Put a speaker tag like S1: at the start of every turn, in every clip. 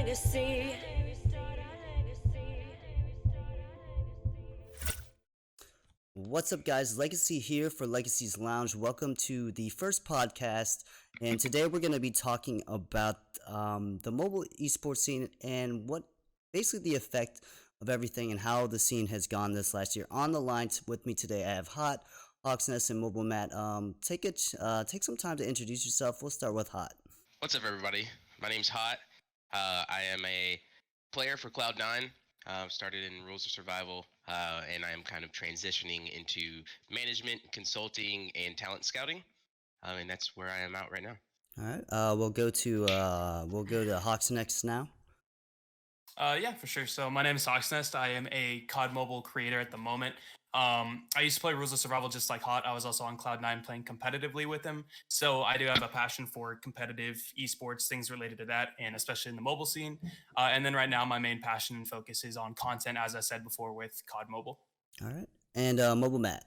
S1: legacy.
S2: What's up, guys? Legacy here for Legacy's Lounge. Welcome to the first podcast. And today we're going to be talking about the mobile esports scene and what basically the effect of everything and how the scene has gone this last year. On the line with me today, I have Hot, Hawksnest, and MobileMatt. Take some time to introduce yourself. We'll start with Hot.
S3: What's up, everybody? My name's Hot. I am a player for Cloud9. Started in Rules of Survival, and I am kind of transitioning into management, consulting, and talent scouting, and that's where I am out right now.
S2: All right. We'll go to Hawksnest now.
S4: Yeah, for sure. So my name is Hawksnest. I am a COD mobile creator at the moment. I used to play Rules of Survival just like Hot. I was also on Cloud9 playing competitively with him. So I do have a passion for competitive esports, things related to that, and especially in the mobile scene. And then right now, my main passion and focus is on content, as I said before, with COD Mobile.
S2: All right. And MobileMatt.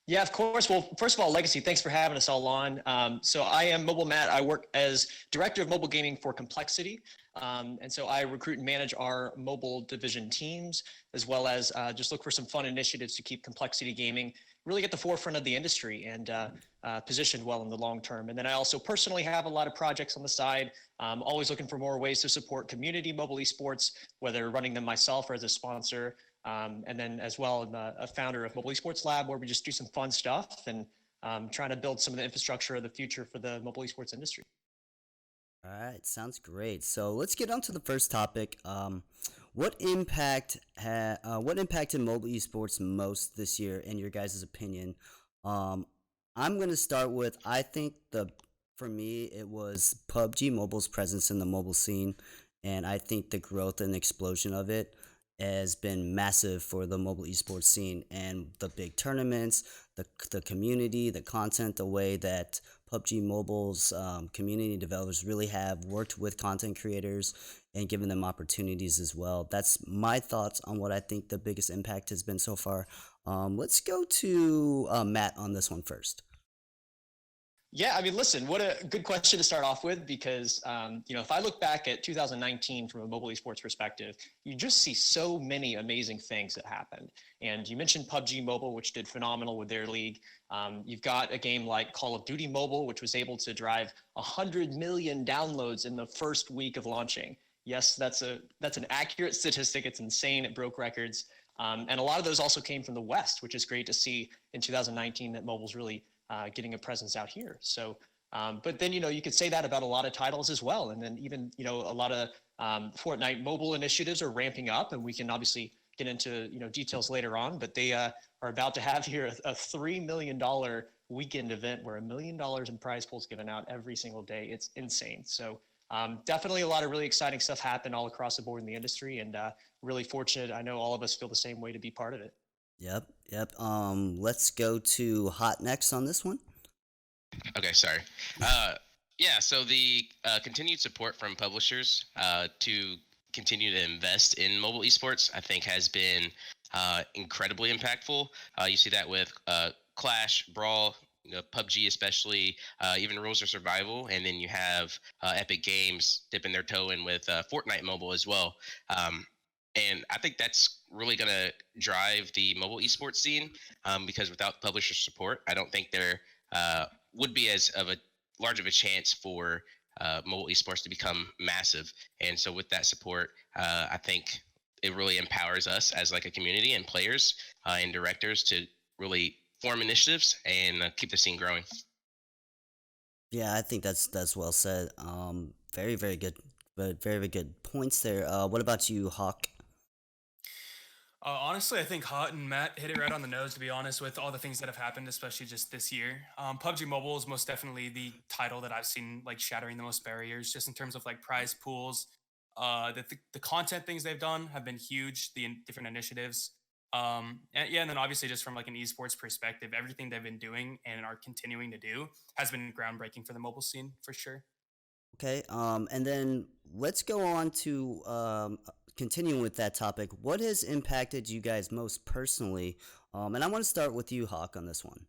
S5: Yeah, of course. Well, first of all, Legacy, thanks for having us all on. So I am MobileMatt. I work as Director of Mobile Gaming for Complexity. And so I recruit and manage our mobile division teams, as well as just look for some fun initiatives to keep Complexity Gaming really at the forefront of the industry and positioned well in the long term. And then I also personally have a lot of projects on the side, always looking for more ways to support community mobile esports, whether running them myself or as a sponsor. And then as well, I'm a founder of Mobile Esports Lab, where we just do some fun stuff and trying to build some of the infrastructure of the future for the mobile esports industry.
S2: All right, sounds great. So let's get on to the first topic. What impacted mobile esports most this year, in your guys' opinion? I'm going to start with, I think for me, it was PUBG Mobile's presence in the mobile scene, and I think the growth and explosion of it has been massive for the mobile esports scene, and the big tournaments, the community, the content, the way that PUBG Mobile's community developers really have worked with content creators and given them opportunities as well. That's my thoughts on what I think the biggest impact has been so far. Let's go to Matt on this one first.
S5: Yeah, I mean, listen, what a good question to start off with, because, if I look back at 2019 from a mobile esports perspective, you just see so many amazing things that happened. And you mentioned PUBG Mobile, which did phenomenal with their league. You've got a game like Call of Duty Mobile, which was able to drive 100 million downloads in the first week of launching. Yes, that's an accurate statistic. It's insane. It broke records. And a lot of those also came from the West, which is great to see in 2019 that mobile's really getting a presence out here. So, but then, you could say that about a lot of titles as well. And then even, a lot of Fortnite mobile initiatives are ramping up, and we can obviously get into, details later on, but they are about to have here a $3 million weekend event where $1 million in prize pools given out every single day. It's insane. So definitely a lot of really exciting stuff happened all across the board in the industry, and really fortunate. I know all of us feel the same way to be part of it.
S2: Yep. Let's go to Hot next on this one.
S3: Okay, sorry. Yeah, so the continued support from publishers to continue to invest in mobile esports, I think, has been incredibly impactful. You see that with Clash, Brawl, PUBG especially, even Rules of Survival, and then you have Epic Games dipping their toe in with Fortnite Mobile as well. And I think that's really going to drive the mobile esports scene, because without publisher support, I don't think there would be as of a large of a chance for mobile esports to become massive. And so with that support, I think it really empowers us as like a community and players and directors to really form initiatives and keep the scene growing.
S2: Yeah, I think that's well said. Very, very good, but very, very good points there. What about you, Hawk?
S4: Honestly, I think Hot and Matt hit it right on the nose, to be honest, with all the things that have happened, especially just this year. PUBG Mobile is most definitely the title that I've seen like shattering the most barriers, just in terms of like prize pools. The content things they've done have been huge, the different initiatives. And then obviously just from like an esports perspective, everything they've been doing and are continuing to do has been groundbreaking for the mobile scene, for sure.
S2: Okay. And then let's go on to continuing with that topic. What has impacted you guys most personally? And I want to start with you, Hawk, on this one.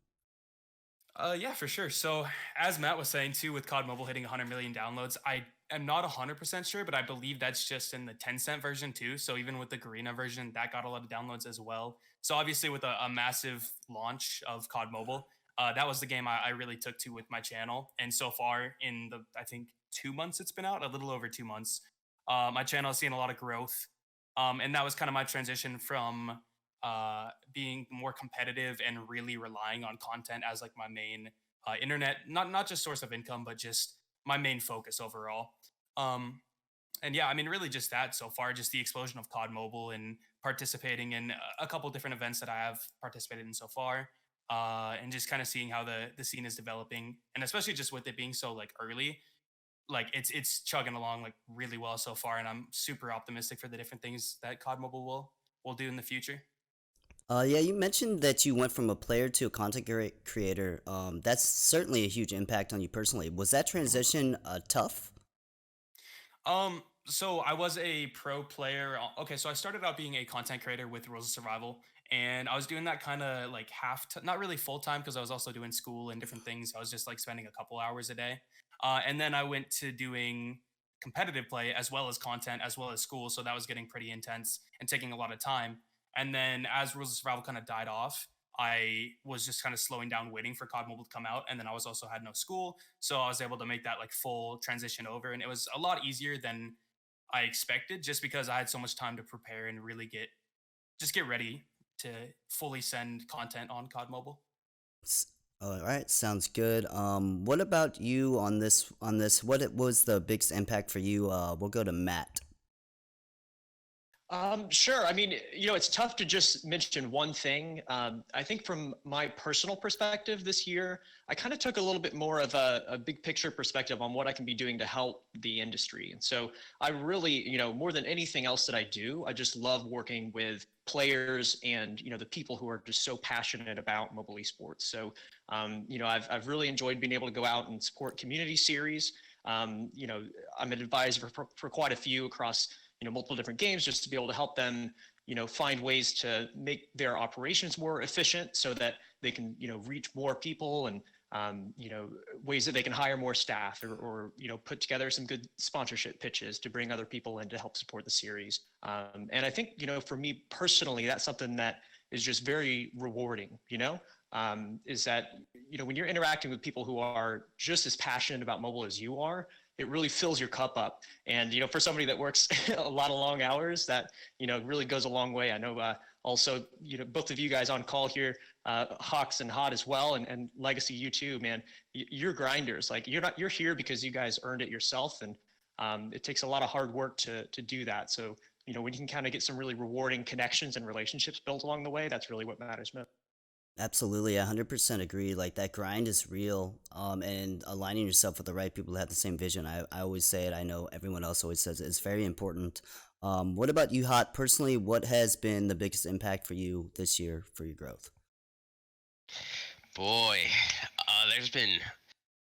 S4: Yeah, for sure. So as Matt was saying too, with COD Mobile hitting 100 million downloads, I am not 100% sure, but I believe that's just in the 10-cent version too. So even with the Garena version, that got a lot of downloads as well. So obviously, with a massive launch of COD Mobile, that was the game I really took to with my channel. And so far, in the I think 2 months it's been out, a little over 2 months, my channel has seen a lot of growth. And that was kind of my transition from being more competitive and really relying on content as like my main internet, not just source of income, but just my main focus overall. Um, and yeah, I mean, really just that so far, just the explosion of COD Mobile and participating in a couple different events that I have participated in so far, and just kind of seeing how the scene is developing, and especially just with it being so like early, like it's chugging along like really well so far, and I'm super optimistic for the different things that COD Mobile will do in the future.
S2: Yeah, you mentioned that you went from a player to a content creator. That's certainly a huge impact on you personally. Was that transition tough?
S4: So I was a pro player. Okay, so I started out being a content creator with Rules of Survival, and I was doing that kind of like not really full time because I was also doing school and different things. I was just like spending a couple hours a day, and then I went to doing competitive play as well as content as well as school. So that was getting pretty intense and taking a lot of time. And then as Rules of Survival kind of died off, I was just kind of slowing down, waiting for COD Mobile to come out, and then I was also had no school, so I was able to make that like full transition over, and it was a lot easier than I expected just because I had so much time to prepare and really get ready to fully send content on COD Mobile.
S2: S- All right, sounds good. What about you on this? What was the biggest impact for you? We'll go to Matt.
S5: Sure. I mean, it's tough to just mention one thing. I think from my personal perspective this year, I kind of took a little bit more of a big picture perspective on what I can be doing to help the industry. And so I really, more than anything else that I do, I just love working with players and, the people who are just so passionate about mobile esports. So, I've really enjoyed being able to go out and support community series. I'm an advisor for quite a few across multiple different games just to be able to help them find ways to make their operations more efficient so that they can reach more people and ways that they can hire more staff or put together some good sponsorship pitches to bring other people in to help support the series. And I think for me personally, that's something that is just very rewarding. Is that when you're interacting with people who are just as passionate about mobile as you are, it really fills your cup up. And for somebody that works a lot of long hours, that really goes a long way. I know also both of you guys on call here, Hawks and Hot as well, and Legacy, you too, man. You're grinders. Like you're here because you guys earned it yourself, and it takes a lot of hard work to do that. So when you can kind of get some really rewarding connections and relationships built along the way, that's really what matters most.
S2: Absolutely, 100% agree. Like that grind is real. And aligning yourself with the right people that have the same vision. I always say it. I know everyone else always says it. It's very important. What about you, Hot? Personally, what has been the biggest impact for you this year for your growth?
S3: Boy, there's been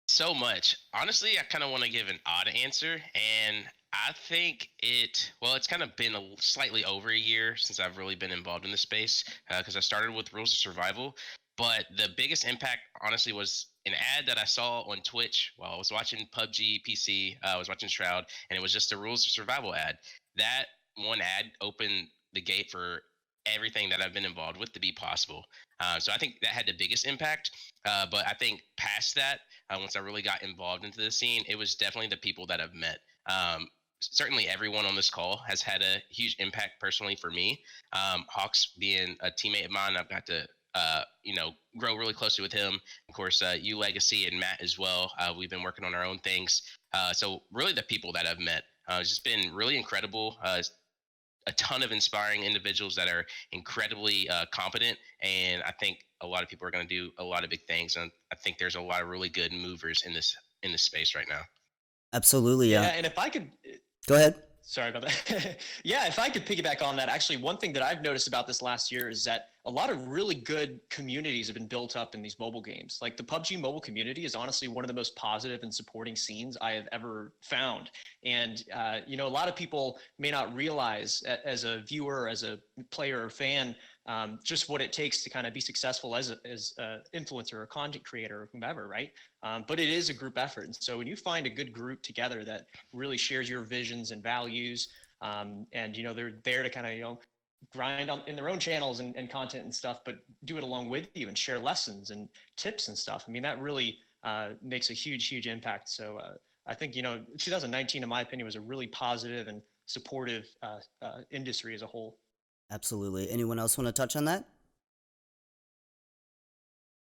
S3: so much. Honestly, I kind of want to give an odd answer, and I think it's kind of been slightly over a year since I've really been involved in the space because I started with Rules of Survival. But the biggest impact, honestly, was an ad that I saw on Twitch while I was watching PUBG PC. I was watching Shroud, and it was just a Rules of Survival ad. That one ad opened the gate for everything that I've been involved with to be possible. So I think that had the biggest impact. But I think past that, once I really got involved into the scene, it was definitely the people that I've met. Certainly, everyone on this call has had a huge impact personally for me. Hawks being a teammate of mine, I've got to grow really closely with him. Of course, you, Legacy, and Matt as well. We've been working on our own things. So really, the people that I've met, it's just been really incredible. A ton of inspiring individuals that are incredibly competent, and I think a lot of people are going to do a lot of big things. And I think there's a lot of really good movers in this space right now.
S2: Absolutely.
S5: Yeah, and if I could
S2: Go ahead.
S5: Sorry about that. Yeah, if I could piggyback on that, actually, one thing that I've noticed about this last year is that a lot of really good communities have been built up in these mobile games. Like the PUBG mobile community is honestly one of the most positive and supporting scenes I have ever found. And, a lot of people may not realize as a viewer, as a player or fan, just what it takes to kind of be successful as a influencer or content creator or whomever, right? But it is a group effort. And so when you find a good group together that really shares your visions and values, and, they're there to kind of, grind on in their own channels and content and stuff, but do it along with you and share lessons and tips and stuff. I mean, that really makes a huge impact. So I think 2019, in my opinion, was a really positive and supportive industry as a whole.
S2: Absolutely. Anyone else want to touch on that?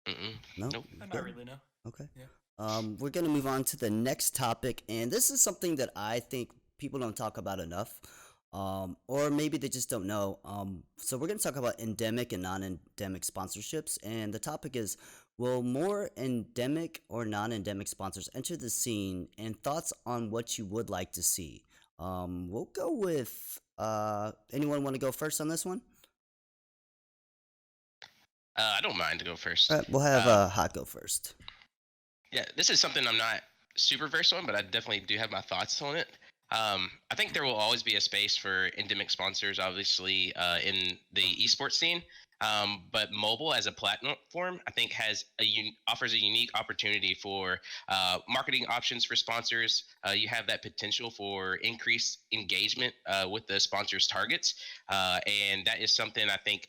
S3: Mm-mm.
S2: No.
S3: Nope.
S4: Not
S2: Good?
S4: really, no.
S2: Okay.
S4: Yeah.
S2: We're gonna move on to the next topic, and this is something that I think people don't talk about enough, or maybe they just don't know. So we're gonna talk about endemic and non-endemic sponsorships, and the topic is: will more endemic or non-endemic sponsors enter the scene? And thoughts on what you would like to see. We'll go with. Anyone want to go first on this one?
S3: I don't mind to go first.
S2: All right, we'll have Hot go first.
S3: Yeah, this is something I'm not super versed on, but I definitely do have my thoughts on it. I think there will always be a space for endemic sponsors, obviously, in the esports scene. But mobile as a platform, I think, offers a unique opportunity for marketing options for sponsors. You have that potential for increased engagement with the sponsors' targets, and that is something I think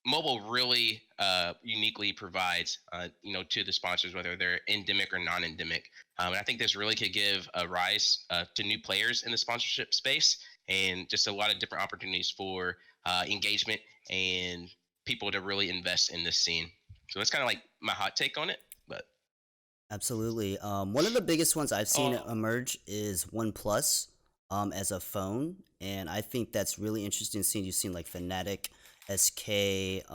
S3: mobile really uniquely provides, to the sponsors, whether they're endemic or non-endemic. And I think this really could give a rise to new players in the sponsorship space, and just a lot of different opportunities for engagement and people to really invest in this scene. So that's kind of like my hot take on it. But
S2: Absolutely. One of the biggest ones I've seen
S4: Oh,
S2: emerge is OnePlus as a phone, and I think that's really interesting. Seeing you've seen like Fnatic, SK,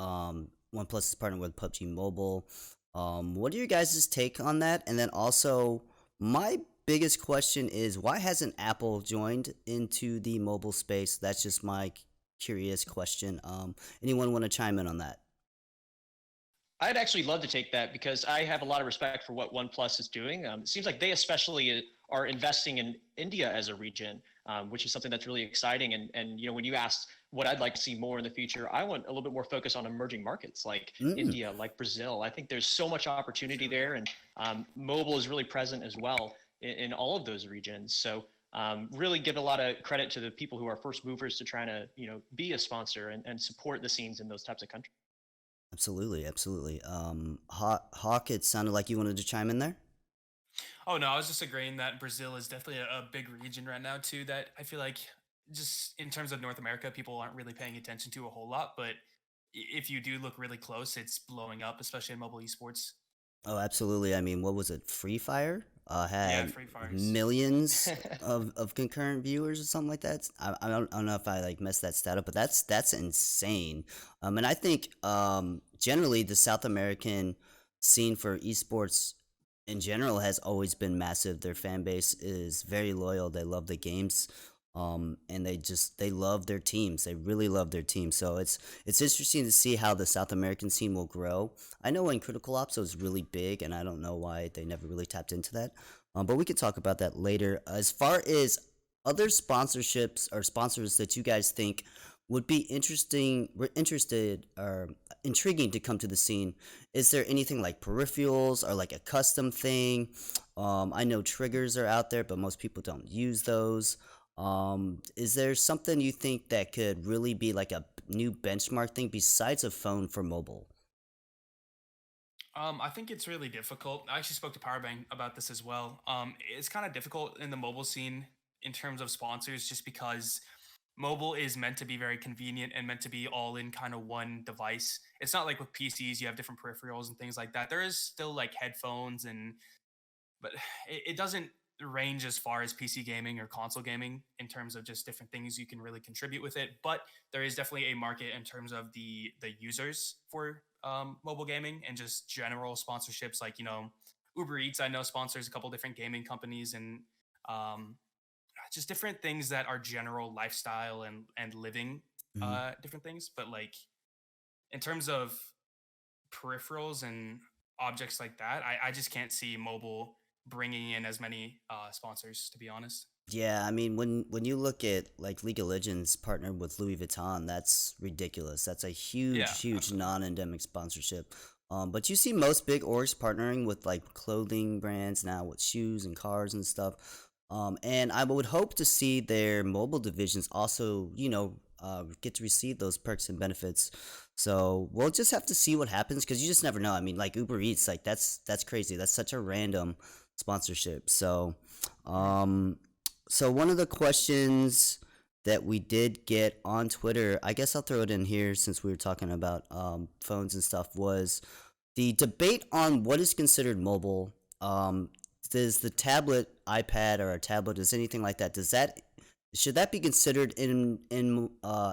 S2: OnePlus is partnered with PUBG Mobile. What are your guys' take on that? And then also, my biggest question is why hasn't Apple joined into the mobile space? That's just my curious question. Anyone want to chime in on that?
S5: I'd actually love to take that because I have a lot of respect for what OnePlus is doing. It seems like they especially are investing in India as a region, which is something that's really exciting. And when you asked what I'd like to see more in the future, I want a little bit more focus on emerging markets like
S2: Mm,
S5: India, like Brazil. I think there's so much opportunity there, and mobile is really present as well in all of those regions. So really give a lot of credit to the people who are first movers to trying to be a sponsor and support the scenes in those types of countries.
S2: absolutely, absolutely. Hawk, it sounded like you wanted to chime in there.
S4: oh no, I was just agreeing that Brazil is definitely a big region right now too. That I feel like just in terms of North America, people aren't really paying attention to a whole lot. But if you do look really close, it's blowing up, especially in mobile esports.
S2: Oh, absolutely. I mean, what was it? Free Fire
S4: Yeah,
S2: had
S4: Free Fires.
S2: millions of concurrent viewers or something like that. I don't know if I like messed that stat up, but that's insane. And I think generally the South American scene for esports in general has always been massive. Their fan base is very loyal. They love the games. And they love their teams. They really love their teams. So it's interesting to see how the South American scene will grow. I know when Critical Ops was really big, and I don't know why they never really tapped into that. But we could talk about that later. As far as other sponsorships or sponsors that you guys think would be interested or intriguing to come to the scene, is there anything like peripherals or like a custom thing? I know triggers are out there, but most people don't use those. Is there something you think that could really be like a new benchmark thing besides a phone for mobile?
S4: I think it's really difficult. I actually spoke to Powerbang about this as well. It's kind of difficult in the mobile scene in terms of sponsors, just because mobile is meant to be very convenient and meant to be all in kind of one device. It's not like with PCs, you have different peripherals and things like that. There is still like headphones but it doesn't range as far as PC gaming or console gaming in terms of just different things you can really contribute with it. But there is definitely a market in terms of the users for mobile gaming and just general sponsorships. Like Uber Eats, I know sponsors a couple different gaming companies and um, just different things that are general lifestyle and living
S2: Hmm.
S4: different things. But like in terms of peripherals and objects like that, I just can't see mobile bringing in as many sponsors, to be honest.
S2: Yeah, I mean, when you look at like League of Legends partnered with Louis Vuitton, that's ridiculous. That's a
S4: Yeah,
S2: huge
S4: absolutely.
S2: non-endemic sponsorship. But you see most big orgs partnering with like clothing brands now with shoes and cars and stuff. And I would hope to see their mobile divisions also, get to receive those perks and benefits. So we'll just have to see what happens because you just never know. I mean, like Uber Eats, like that's crazy. That's such a random sponsorship.
S4: Mhm.
S2: Um, so one of the questions that we did get on Twitter, I guess I'll throw it in here since we were talking about phones and stuff, was the debate on what is considered mobile. Does the tablet, iPad, or a tablet, is anything like that? Does that should that be considered in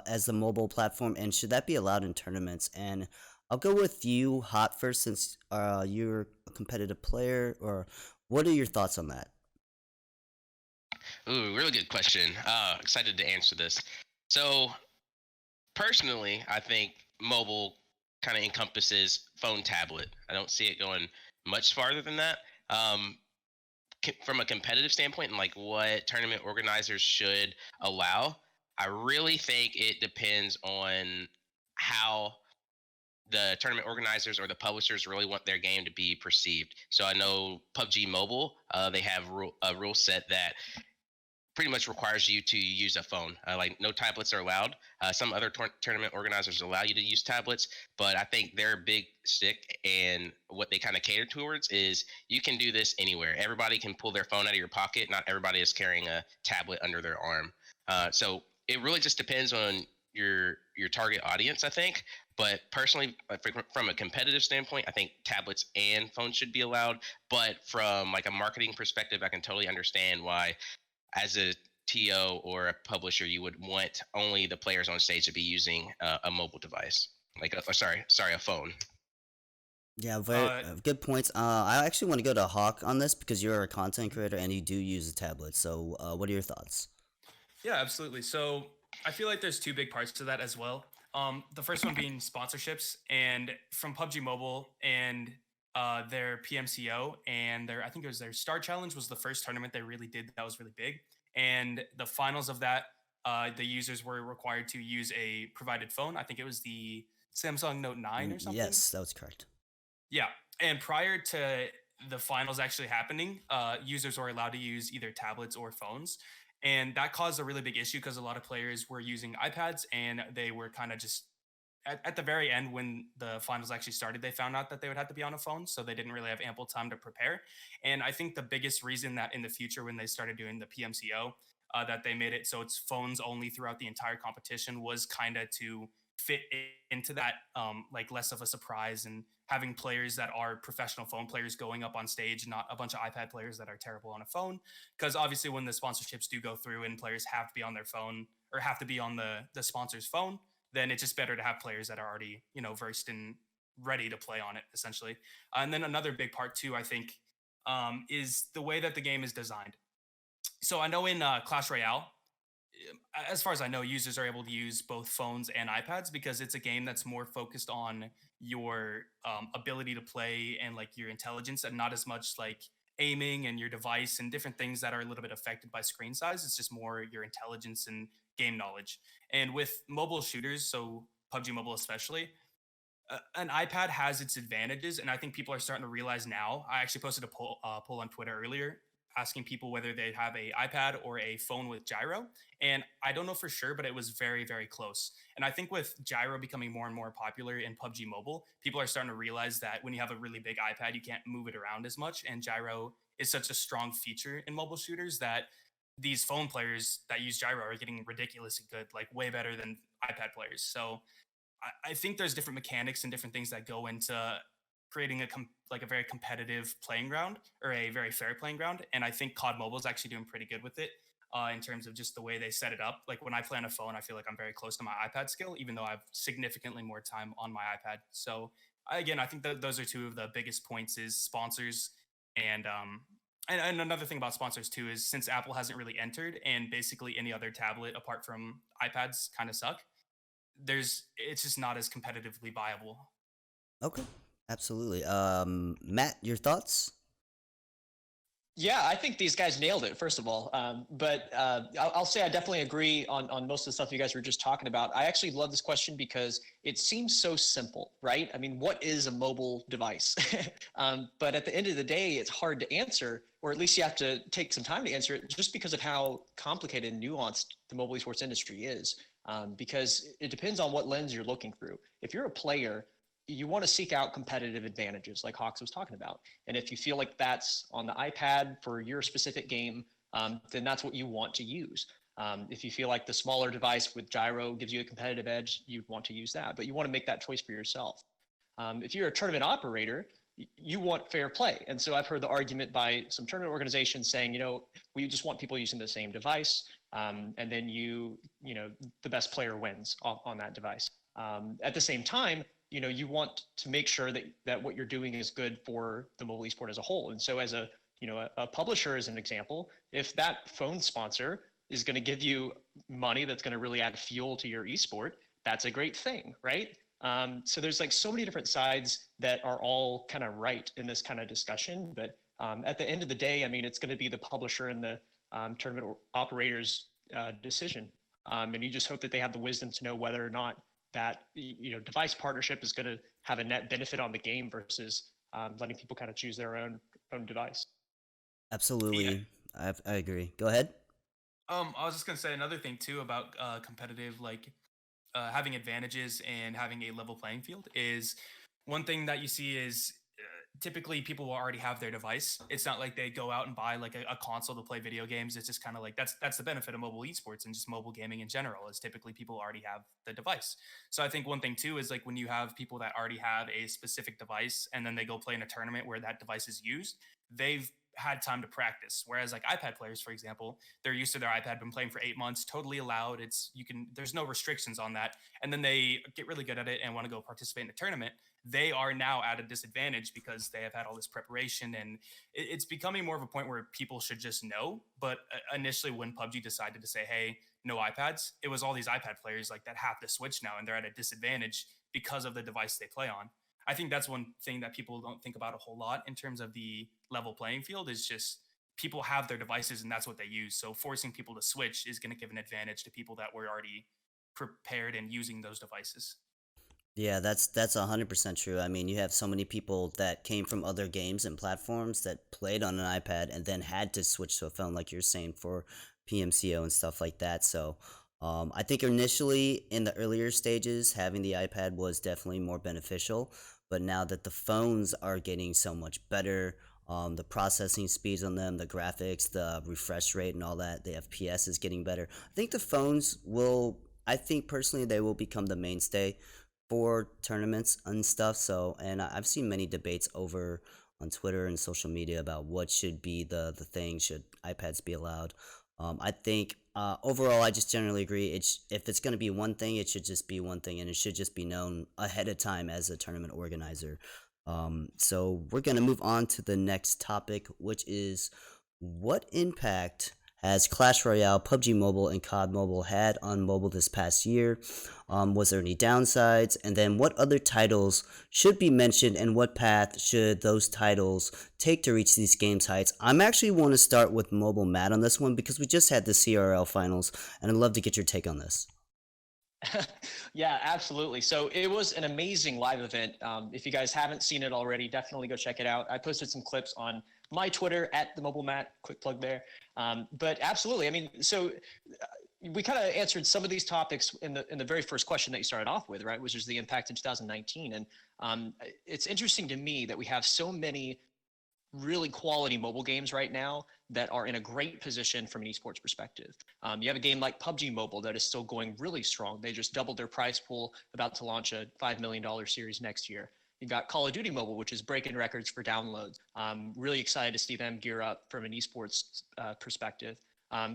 S2: as the mobile platform, and should that be allowed in tournaments? And I'll go with you, Hot, first, since you're a competitive player. Or what are your thoughts on that?
S3: Ooh, really good question. Excited to answer this. So personally, I think mobile kind of encompasses phone, tablet. I don't see it going much farther than that. Um, from a competitive standpoint and like what tournament organizers should allow, I really think it depends on how the tournament organizers or the publishers really want their game to be perceived. So I know PUBG Mobile, they have a rule set that pretty much requires you to use a phone. Like no tablets are allowed. Some other tournament organizers allow you to use tablets, but I think their big stick and what they kind of cater towards is you can do this anywhere. Everybody can pull their phone out of your pocket. Not everybody is carrying a tablet under their arm. So it really just depends on your target audience, I think. But personally, from a competitive standpoint, I think tablets and phones should be allowed. But from like a marketing perspective, I can totally understand why as a TO or a publisher, you would want only the players on stage to be using a mobile device, like sorry, a phone.
S2: Yeah, very
S4: Uh,
S2: good points. I actually want to go to Hawk on this because you're a content creator and you do use a tablet. So, what are your thoughts?
S4: Yeah, absolutely. So I feel like there's two big parts to that as well. The first one being sponsorships, and from PUBG Mobile and their PMCO and their I think it was their Star Challenge was the first tournament they really did that was really big. And the finals of that, the users were required to use a provided phone. I think it was the Samsung Note 9 or something.
S2: Yes, that was correct.
S4: Yeah, and prior to the finals actually happening, users were allowed to use either tablets or phones, and that caused a really big issue because a lot of players were using iPads, and they were kind of just at the very end when the finals actually started, they found out that they would have to be on a phone, so they didn't really have ample time to prepare. And I think the biggest reason that in the future, when they started doing the PMCO, that they made it so it's phones only throughout the entire competition was kind of to fit into that, like less of a surprise and having players that are professional phone players going up on stage, not a bunch of iPad players that are terrible on a phone. Because obviously, when the sponsorships do go through and players have to be on their phone or have to be on the sponsor's phone, then it's just better to have players that are already versed and ready to play on it essentially. And then another big part too, I think, is the way that the game is designed. So I know in Clash Royale, as far as I know, users are able to use both phones and iPads because it's a game that's more focused on your ability to play and like your intelligence, and not as much like aiming and your device and different things that are a little bit affected by screen size. It's just more your intelligence and game knowledge. And with mobile shooters, so PUBG Mobile especially, an iPad has its advantages, and I think people are starting to realize now. I actually posted a poll on Twitter earlier asking people whether they have a iPad or a phone with gyro, and I don't know for sure, but it was very close. And I think with gyro becoming more and more popular in PUBG Mobile, people are starting to realize that when you have a really big iPad, you can't move it around as much, and gyro is such a strong feature in mobile shooters that these phone players that use gyro are getting ridiculously good, like way better than iPad players. So I think there's different mechanics and different things that go into creating like a very competitive playing ground or a very fair playing ground. And I think COD Mobile is actually doing pretty good with it in terms of just the way they set it up. Like when I play on a phone, I feel like I'm very close to my iPad skill, even though I have significantly more time on my iPad. So again, I think that those are two of the biggest points: is sponsors and and another thing about sponsors too is since Apple hasn't really entered and basically any other tablet apart from iPads kind of suck, it's just not as competitively viable.
S2: Okay, absolutely. Matt, your thoughts?
S5: Yeah, I think these guys nailed it, first of all. But I'll say I definitely agree on most of the stuff you guys were just talking about. I actually love this question because it seems so simple, right? I mean, what is a mobile device? But at the end of the day, it's hard to answer, or at least you have to take some time to answer it just because of how complicated and nuanced the mobile esports industry is. Because it depends on what lens you're looking through. If you're a player, you want to seek out competitive advantages like Hawks was talking about. And if you feel like that's on the iPad for your specific game, then that's what you want to use. If you feel like the smaller device with gyro gives you a competitive edge, you'd want to use that, but you want to make that choice for yourself. If you're a tournament operator, you want fair play. And so I've heard the argument by some tournament organizations saying, we just want people using the same device. And then the best player wins on that device. At the same time, you want to make sure that what you're doing is good for the mobile esport as a whole. And so as a publisher, as an example, if that phone sponsor is going to give you money that's going to really add fuel to your esport, that's a great thing, right? So there's like so many different sides that are all kind of right in this kind of discussion. But at the end of the day, I mean, it's going to be the publisher and the tournament operator's decision. And you just hope that they have the wisdom to know whether or not that device partnership is going to have a net benefit on the game versus letting people kind of choose their own device.
S2: Absolutely. I agree. Go ahead.
S4: I was just gonna say another thing too about competitive, like having advantages and having a level playing field is one thing that you see is typically people will already have their device. It's not like they go out and buy like a console to play video games. It's just kind of like that's the benefit of mobile esports and just mobile gaming in general is typically people already have the device. So I think one thing too is like when you have people that already have a specific device and then they go play in a tournament where that device is used, they've had time to practice. Whereas like iPad players, for example, they're used to their iPad, been playing for 8 months, totally allowed. There's no restrictions on that. And then they get really good at it and want to go participate in a tournament. They are now at a disadvantage because they have had all this preparation, and it's becoming more of a point where people should just know. But initially when PUBG decided to say, hey, no iPads, it was all these iPad players like that have to switch now and they're at a disadvantage because of the device they play on. I think that's one thing that people don't think about a whole lot in terms of the level playing field is just people have their devices and that's what they use. So forcing people to switch is going to give an advantage to people that were already prepared and using those devices.
S2: Yeah, that's 100% true. I mean, you have so many people that came from other games and platforms that played on an iPad and then had to switch to a phone, like you're saying, for PMCO and stuff like that. So, I think initially in the earlier stages, having the iPad was definitely more beneficial. But now that the phones are getting so much better, the processing speeds on them, the graphics, the refresh rate, and all that, the FPS is getting better. I think the phones will. I think personally they will become the mainstay for tournaments and stuff. So, and I've seen many debates over on Twitter and social media about what should be the thing. Should iPads be allowed? I think overall, I just generally agree. If it's going to be one thing, it should just be one thing, and it should just be known ahead of time as a tournament organizer. So we're going to move on to the next topic, which is what impact has Clash Royale, PUBG Mobile, and COD Mobile had on mobile this past year? Was there any downsides? And then what other titles should be mentioned and what path should those titles take to reach these games' heights? I'm actually want to start with MobileMatt on this one because we just had the CRL finals and I'd love to get your take on this.
S5: Yeah, absolutely. So it was an amazing live event. If you guys haven't seen it already, definitely go check it out. I posted some clips on my Twitter at the MobileMatt. Quick plug there. But absolutely, I mean, so we kind of answered some of these topics in the very first question that you started off with, right? Which is the impact in 2019. And it's interesting to me that we have so many really quality mobile games right now that are in a great position from an esports perspective. You have a game like PUBG Mobile that is still going really strong. They just doubled their prize pool, about to launch a $5 million series next year. You've got Call of Duty Mobile, which is breaking records for downloads. Really excited to see them gear up from an esports perspective.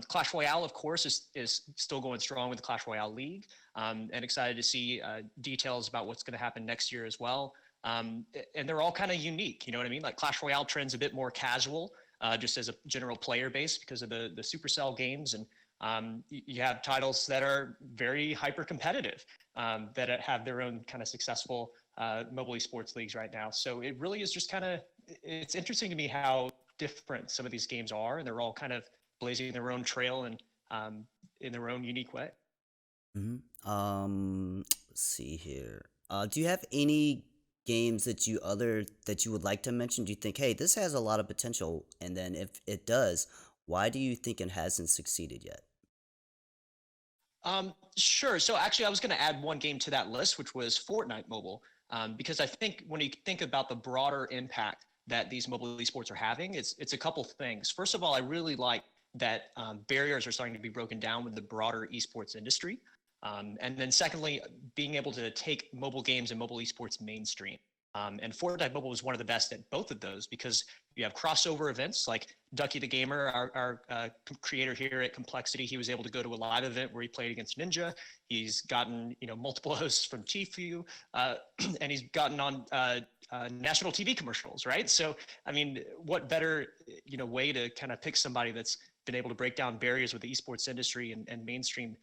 S5: Clash Royale, of course, is still going strong with the Clash Royale League, and excited to see details about what's going to happen next year as well. And they're all kind of unique, you know what I mean? Like Clash Royale trends a bit more casual, just as a general player base because of the Supercell games. And you have titles that are very hyper competitive, that have their own kind of successful mobile esports leagues right now. So it really is just kind of, it's interesting to me how different some of these games are, and they're all kind of blazing their own trail and in their own unique way.
S2: Let's see here. Do you have any games that you would like to mention? Do you think, hey, this has a lot of potential? And then if it does, why do you think it hasn't succeeded yet?
S5: Sure. So actually, I was going to add one game to that list, which was Fortnite Mobile, because I think when you think about the broader impact that these mobile esports are having, it's a couple things. First of all, I really like that barriers are starting to be broken down with the broader esports industry. And then secondly, being able to take mobile games and mobile esports mainstream. And Fortnite Mobile was one of the best at both of those because you have crossover events like Ducky the Gamer, our creator here at Complexity. He was able to go to a live event where he played against Ninja. He's gotten multiple hosts from Tfue, and he's gotten on national TV commercials, right? So I mean, what better way to kind of pick somebody that's been able to break down barriers with the esports industry and mainstream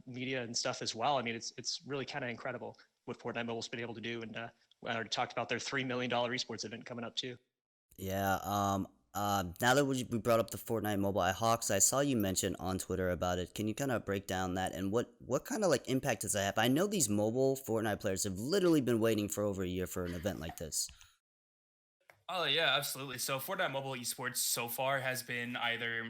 S5: media and stuff as well. I mean, it's really kind of incredible what Fortnite Mobile's been able to do, and I already talked about their $3 million esports event coming up too.
S2: Yeah. Now that we brought up the Fortnite mobile at Hawks, I saw you mention on Twitter about it. Can you kind of break down that and what kind of like impact does that have? I know these mobile Fortnite players have literally been waiting for over a year for an event like this.
S4: Oh yeah, absolutely. So Fortnite Mobile Esports so far has been either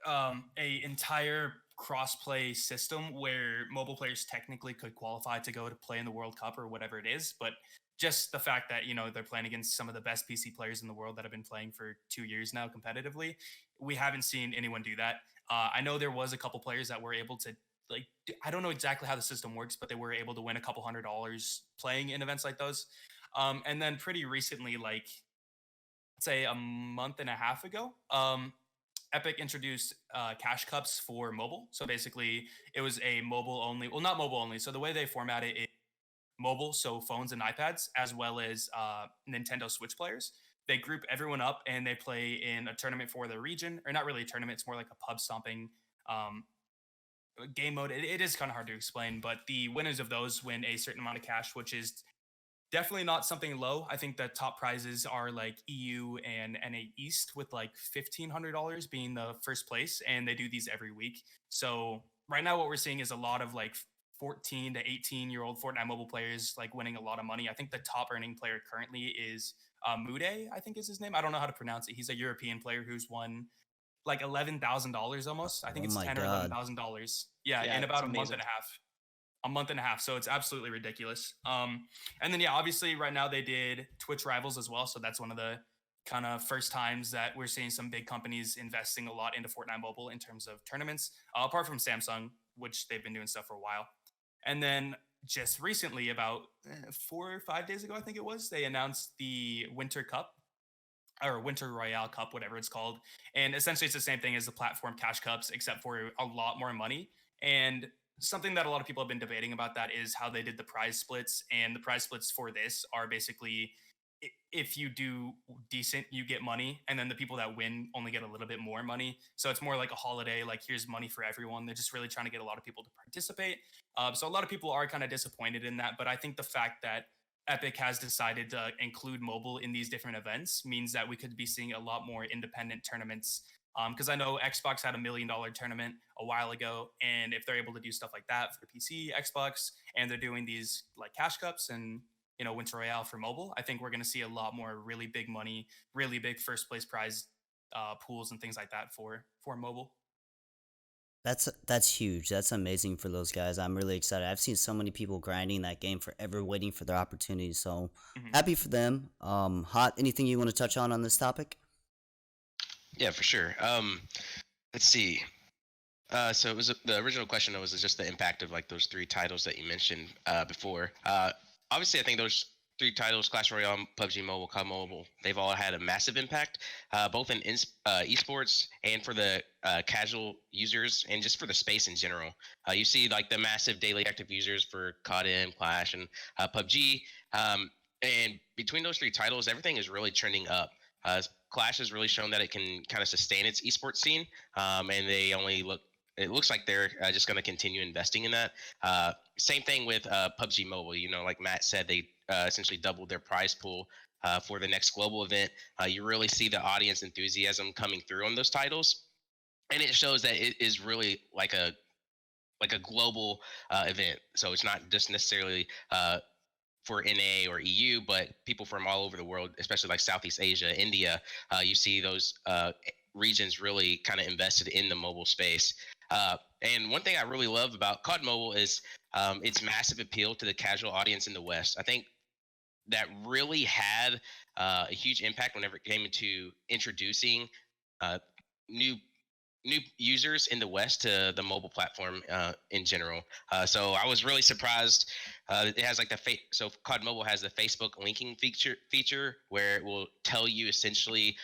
S4: a entire cross-play system where mobile players technically could qualify to go to play in the World Cup or whatever it is, but just the fact that they're playing against some of the best PC players in the world that have been playing for 2 years now competitively, we haven't seen anyone do that. I know there was a couple players that were able to I don't know exactly how the system works, but they were able to win a couple $100 playing in events like those. And then pretty recently, like say a month and a half ago, Epic introduced cash cups for mobile. So basically, it was a mobile only. Well, not mobile only. So the way they format it is mobile, so phones and iPads, as well as Nintendo Switch players. They group everyone up and they play in a tournament for the region, or not really a tournament. It's more like a pub stomping um, game mode. It is kind of hard to explain, but the winners of those win a certain amount of cash, which is definitely not something low. I think the top prizes are like EU and NA East, with like $1,500 being the first place, and they do these every week. So right now, what we're seeing is a lot of like 14 to 18-year-old Fortnite mobile players like winning a lot of money. I think the top earning player currently is Mude, I think is his name. I don't know how to pronounce it. He's a European player who's won like $11,000 almost. I think
S2: Oh
S4: it's
S2: my
S4: ten or
S2: God.
S4: $11,000. Yeah,
S5: Yeah,
S4: in
S5: it's
S4: about a month
S5: amazing.
S4: and a half. A month and a half. So it's absolutely ridiculous. And then yeah, obviously right now they did Twitch Rivals as well. So that's one of the kind of first times that we're seeing some big companies investing a lot into Fortnite Mobile in terms of tournaments, apart from Samsung, which they've been doing stuff for a while. And then just recently, about 4 or 5 days ago, I think it was, they announced the Winter Cup or Winter Royale Cup, whatever it's called. And essentially, it's the same thing as the platform cash cups, except for a lot more money. And something that a lot of people have been debating about that is how they did the prize splits. And the prize splits for this are basically if you do decent, you get money, and then the people that win only get a little bit more money. So it's more like a holiday. Like here's money for everyone. They're just really trying to get a lot of people to participate. So a lot of people are kind of disappointed in that. But I think the fact that Epic has decided to include mobile in these different events means that we could be seeing a lot more independent tournaments. Because I know Xbox had $1 million tournament a while ago, and if they're able to do stuff like that for PC, Xbox, and they're doing these like cash cups and Winter Royale for mobile, I think we're going to see a lot more really big money, really big first place prize pools and things like that for mobile.
S2: That's huge. That's amazing for those guys. I'm really excited. I've seen so many people grinding that game forever, waiting for their opportunity. So
S4: Mhm.
S2: happy for them. Hot. Anything you want to touch on this topic?
S3: Yeah, for sure. Let's see. So it was the original question was just the impact of like those three titles that you mentioned before. Obviously, I think those three titles, Clash Royale, PUBG Mobile, COD Mobile, they've all had a massive impact, both in esports and for the casual users, and just for the space in general. You see like the massive daily active users for CODM, Clash, and PUBG. And between those three titles, everything is really trending up. Clash has really shown that it can kind of sustain its esports scene, and they only look. It looks like they're just going to continue investing in that. Same thing with PUBG Mobile. Like Matt said, they essentially doubled their prize pool for the next global event. You really see the audience enthusiasm coming through on those titles, and it shows that it is really like a global event. So it's not just necessarily for NA or EU, but people from all over the world, especially like Southeast Asia, India. You see those regions really kind of invested in the mobile space. And one thing I really love about COD Mobile is its massive appeal to the casual audience in the West. I think that really had a huge impact whenever it came into introducing uh, new users in the West to the mobile platform in general. So I was really surprised. It has like so COD Mobile has the Facebook linking feature where it will tell you essentially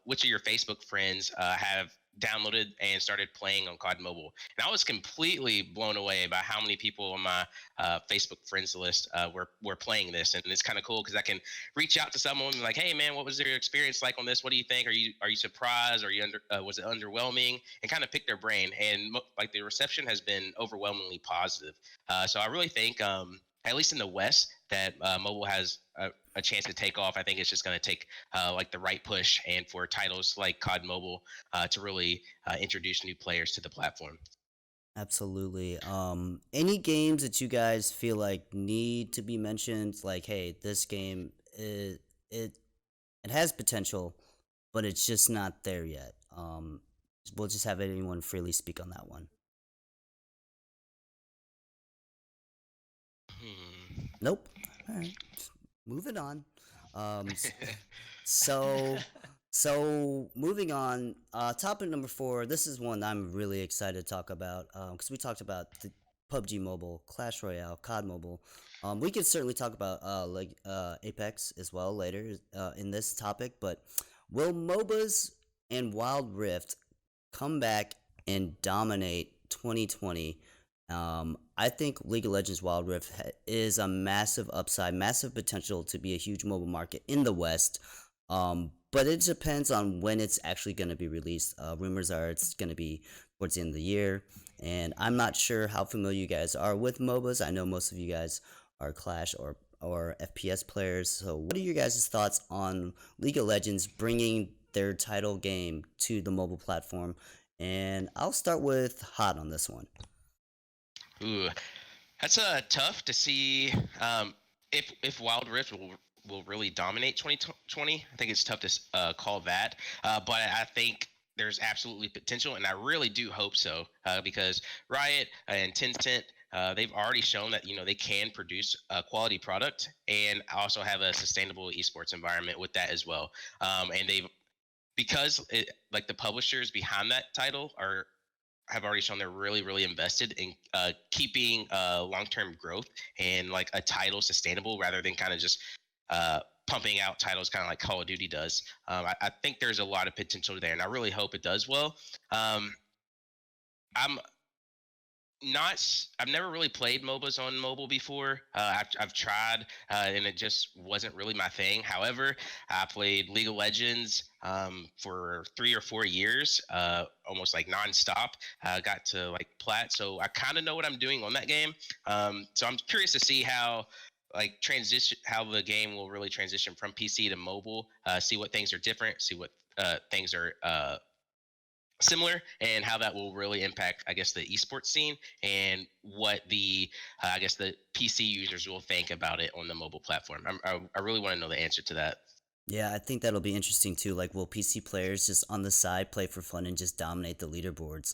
S3: which of your Facebook friends have downloaded and started playing on COD Mobile. And I was completely blown away by how many people on my Facebook friends list were playing this. And it's kind of cool because I can reach out to someone and like, hey man, what was your experience like on this? What do you think? Are you surprised? Was it underwhelming? And kind of pick their brain. And like the reception has been overwhelmingly positive. So I really think, at least in the West, that mobile has a chance to take off. I think it's just going to take like the right push, and for titles like COD Mobile to really introduce new players to the platform.
S2: Absolutely. Any games that you guys feel like need to be mentioned? Like, hey, this game it has potential, but it's just not there yet. We'll just have anyone freely speak on that one. Nope. All right. Moving on. S- so moving on. Topic number 4. This is one I'm really excited to talk about because we talked about the PUBG Mobile, Clash Royale, COD Mobile. We could certainly talk about Apex as well later in this topic, but will MOBAs and Wild Rift come back and dominate 2020? I think League of Legends Wild Rift is a massive upside, massive potential to be a huge mobile market in the West. But it depends on when it's actually going to be released. Rumors are it's going to be towards the end of the year, and I'm not sure how familiar you guys are with MOBAs. I know most of you guys are Clash or FPS players. So, what are your guys' thoughts on League of Legends bringing their title game to the mobile platform? And I'll start with Hot on this one.
S3: Ooh, that's tough to see if Wild Rift will really dominate 2020. I think it's tough to call that, but I think there's absolutely potential, and I really do hope so because Riot and Tencent. They've already shown that they can produce a quality product and also have a sustainable esports environment with that as well. And because like the publishers behind that title have already shown they're really invested in keeping long-term growth and like a title sustainable rather than kind of just pumping out titles kind of like Call of Duty does. I think there's a lot of potential there, and I really hope it does well. I've never really played MOBAs on mobile before. I've tried, and it just wasn't really my thing. However, I played League of Legends for 3 or 4 years, almost like nonstop. Got to like plat, so I kind of know what I'm doing on that game. So I'm curious to see how the game will really transition from PC to mobile. See what things are different. See what things are similar, and how that will really impact, I guess, the esports scene and what the PC users will think about it on the mobile platform. I really want to know the answer to that.
S2: Yeah, I think that'll be interesting too. Like, will PC players just on the side play for fun and just dominate the leaderboards?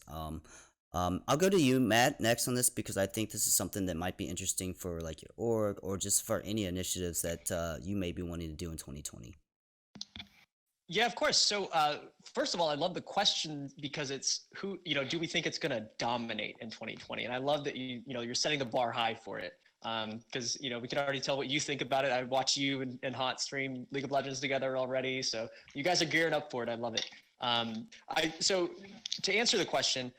S2: I'll go to you, Matt, next on this because I think this is something that might be interesting for like your org or just for any initiatives that you may be wanting to do in 2020.
S5: Yeah, of course. So first of all, I love the question because it's do we think it's going to dominate in 2020? And I love that you're setting the bar high for it because we can already tell what you think about it. I watch you and Hot stream League of Legends together already, so you guys are gearing up for it. I love it. So to answer the question,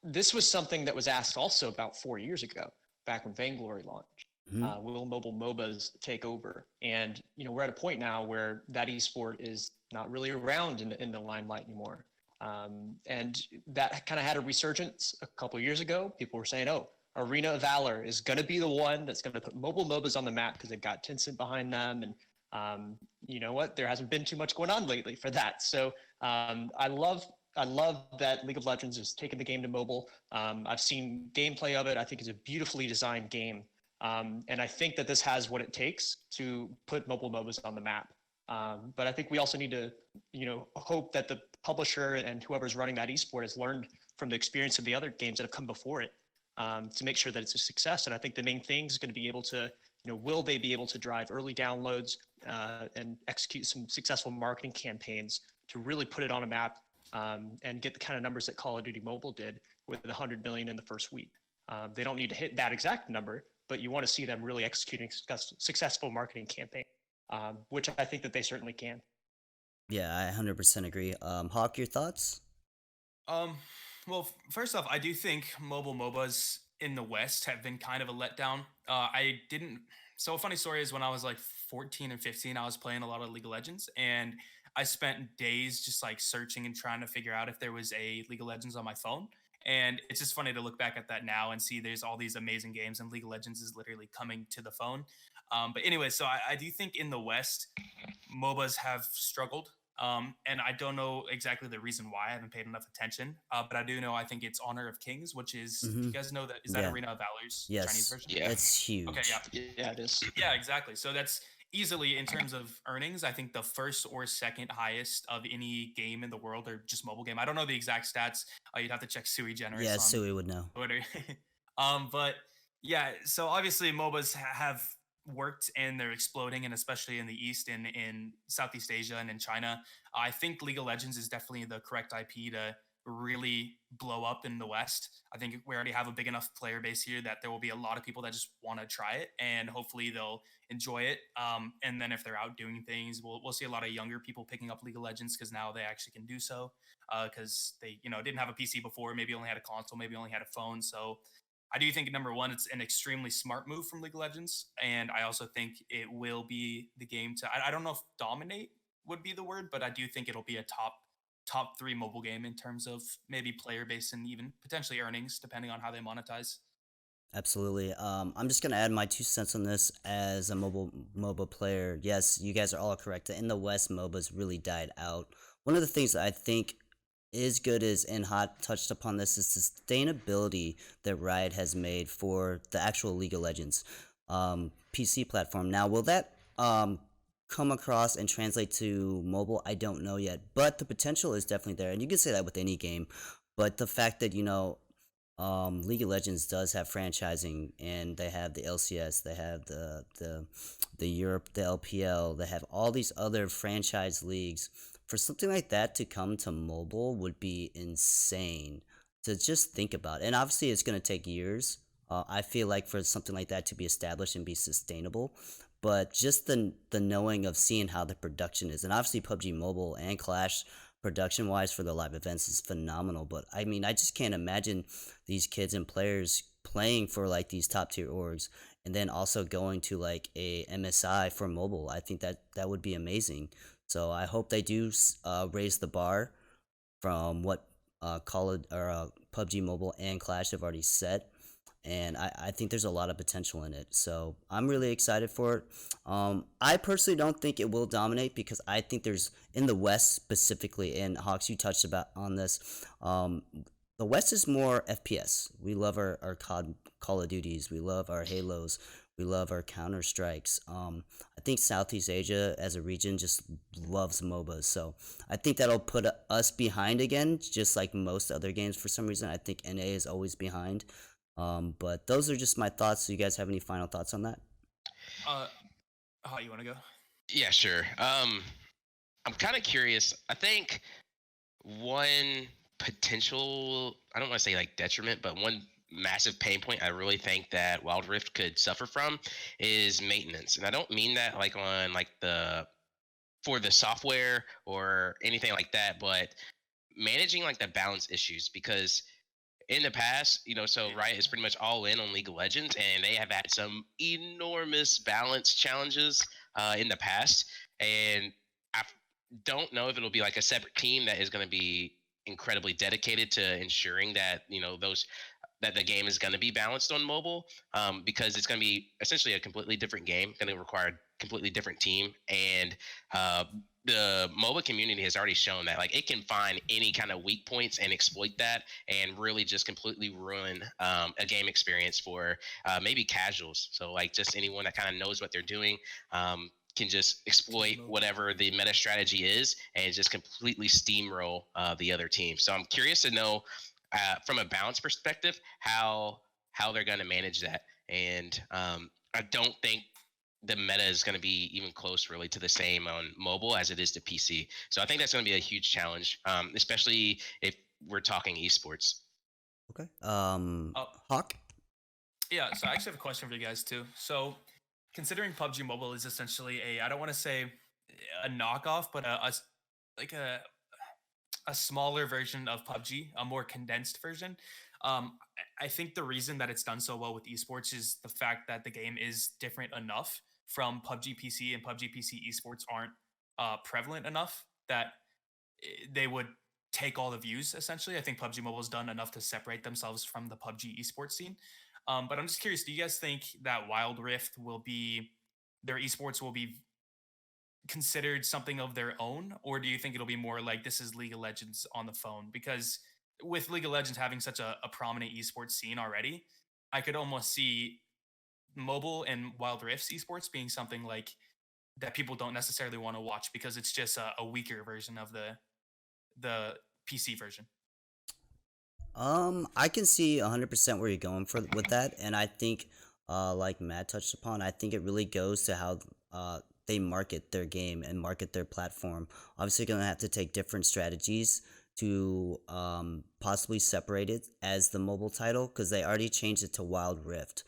S5: this was something that was asked also about 4 years ago, back when Vainglory launched. Will mobile MOBAs take over? And we're at a point now where that esport is not really around in the limelight anymore. And that kind of had a resurgence a couple of years ago. People were saying, "Oh, Arena of Valor is going to be the one that's going to put mobile MOBAs on the map because they've got Tencent behind them, and You know what? There hasn't been too much going on lately for that. So I love that League of Legends has taken the game to mobile. I've seen gameplay of it. I think it's a beautifully designed game. And I think that this has what it takes to put mobile MOBAs on the map. But I think we also need to, hope that the publisher and whoever's running that esport has learned from the experience of the other games that have come before it, to make sure that it's a success. And I think the main thing is going to be able to, will they be able to drive early downloads and execute some successful marketing campaigns to really put it on a map, and get the kind of numbers that Call of Duty Mobile did with 100 million in the first week. They don't need to hit that exact number, but you want to see them really executing successful marketing campaign, which I think that they certainly can.
S2: Yeah, I 100% agree. Hawk, your thoughts?
S4: Um, well, first off, I do think mobile MOBAs in the West have been kind of a letdown. I didn't. So, a funny story is when I was like 14 and 15, I was playing a lot of League of Legends, and I spent days just like searching and trying to figure out if there was a League of Legends on my phone. And it's just funny to look back at that now and see there's all these amazing games, and League of Legends is literally coming to the phone. But anyway, so I do think in the West, MOBAs have struggled. And I don't know exactly the reason why. I haven't paid enough attention. But I do know I think it's Honor of Kings, which is, do
S2: Mm-hmm.
S4: you guys know that? Is that
S2: Yeah.
S4: Arena of Valor's Chinese
S2: Yes.
S4: version?
S3: Yeah.
S2: It's huge.
S4: Okay, yeah.
S5: Yeah, it is.
S4: Yeah, exactly. So that's easily, in terms of earnings, I think the first or second highest of any game in the world, or just mobile game. I don't know the exact stats. You'd have to check Sui Generous
S2: Yeah,
S4: on
S2: Sui would know.
S4: Twitter. But yeah, so obviously MOBAs have worked and they're exploding, and especially in the East and in Southeast Asia and in China. I think League of Legends is definitely the correct IP to really blow up in the West. I think we already have a big enough player base here that there will be a lot of people that just want to try it, and hopefully they'll enjoy it. And then if they're out doing things, we'll see a lot of younger people picking up League of Legends because now they actually can do so, because they didn't have a PC before, maybe only had a console, maybe only had a phone. So I do think, number one, it's an extremely smart move from League of Legends, and I also think it will be the game to. I don't know if dominate would be the word, but I do think it'll be a top three mobile game in terms of maybe player base and even potentially earnings, depending on how they monetize.
S2: Absolutely. I'm just gonna add my 2 cents on this as a MOBA player. Yes, you guys are all correct. In the West, MOBAs really died out. One of the things that I think is good is, and Hot touched upon this, is sustainability that Riot has made for the actual League of Legends PC platform. Now, will that come across and translate to mobile? I don't know yet, but the potential is definitely there, and you can say that with any game. But the fact that League of Legends does have franchising, and they have the LCS, they have the Europe, the LPL, they have all these other franchise leagues. For something like that to come to mobile would be insane to just think about. And obviously, it's going to take years. I feel like for something like that to be established and be sustainable, but just the knowing of seeing how the production is, and obviously PUBG Mobile and Clash production wise for the live events is phenomenal. But I mean, I just can't imagine these kids and players playing for like these top tier orgs and then also going to like a MSI for mobile. I think that would be amazing. So I hope they do raise the bar from what PUBG Mobile and Clash have already set. And I think there's a lot of potential in it. So I'm really excited for it. I personally don't think it will dominate because I think there's, in the West specifically, and Hawks, you touched on this, the West is more FPS. We love our Call of Duties. We love our Halos. We love our Counter Strikes. I think Southeast Asia as a region just loves MOBAs. So I think that'll put us behind again, just like most other games for some reason. I think NA is always behind. But those are just my thoughts. Do you guys have any final thoughts on that?
S4: How you want to go?
S3: Yeah, sure. I'm kind of curious. I think one potential, I don't want to say like detriment, but one massive pain point I really think that Wild Rift could suffer from is maintenance. And I don't mean that like on like for the software or anything like that, but managing like the balance issues, because in the past, so Riot is pretty much all in on League of Legends, and they have had some enormous balance challenges in the past. And I don't know if it'll be like a separate team that is going to be incredibly dedicated to ensuring that that the game is going to be balanced on mobile, because it's going to be essentially a completely different game, going to require completely different team, and the MOBA community has already shown that like it can find any kind of weak points and exploit that, and really just completely ruin a game experience for maybe casuals. So like just anyone that kind of knows what they're doing. Can just exploit whatever the meta strategy is and just completely steamroll the other team. So I'm curious to know, from a balance perspective, how they're going to manage that. And I don't think the meta is going to be even close really to the same on mobile as it is to PC. So I think that's going to be a huge challenge, especially if we're talking esports.
S2: Okay.
S4: Oh,
S2: Hawk.
S4: yeah. So I actually have a question for you guys too. So considering PUBG Mobile is essentially I don't want to say a knockoff, but like a smaller version of PUBG, a more condensed version. I think the reason that it's done so well with esports is the fact that the game is different enough from PUBG PC, and PUBG PC esports aren't prevalent enough that they would take all the views. Essentially, I think PUBG Mobile has done enough to separate themselves from the PUBG esports scene. But I'm just curious, do you guys think that Wild Rift will be their esports will be considered something of their own, or do you think it'll be more like this is League of Legends on the phone? Because with League of Legends having such a prominent esports scene already, I could almost see mobile and Wild Rift's esports being something like that people don't necessarily want to watch because it's just a weaker version of the PC version.
S2: I can see 100% where you're going with that, and I think, like Matt touched upon, I think it really goes to how they market their game and market their platform. Obviously, going to have to take different strategies to possibly separate it as the mobile title, because they already changed it to Wild Rift.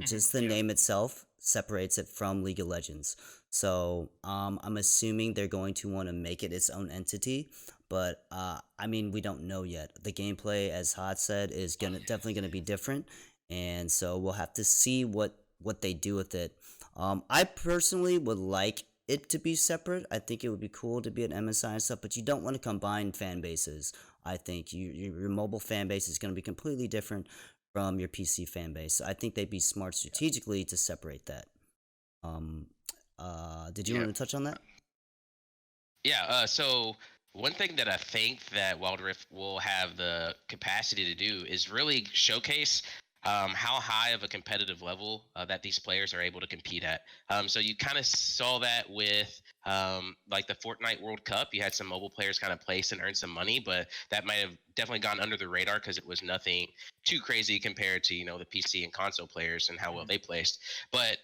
S2: Just the
S4: Yeah.
S2: name itself separates it from League of Legends. So I'm assuming they're going to want to make it its own entity, but I mean, we don't know yet. The gameplay, as Hot said, is definitely gonna be different, and so we'll have to see what they do with it. I personally would like it to be separate. I think it would be cool to be an MSI and stuff, but you don't want to combine fan bases. I think your mobile fan base is going to be completely different from your PC fan base. I think they'd be smart strategically to separate that. Um, did you
S3: Yeah.
S2: want to touch on that?
S3: Yeah. So one thing that I think that Wild Rift will have the capacity to do is really showcase how high of a competitive level that these players are able to compete at. So you kind of saw that with like the Fortnite World Cup. You had some mobile players kind of place and earn some money, but that might have definitely gone under the radar because it was nothing too crazy compared to the PC and console players and how well they placed. But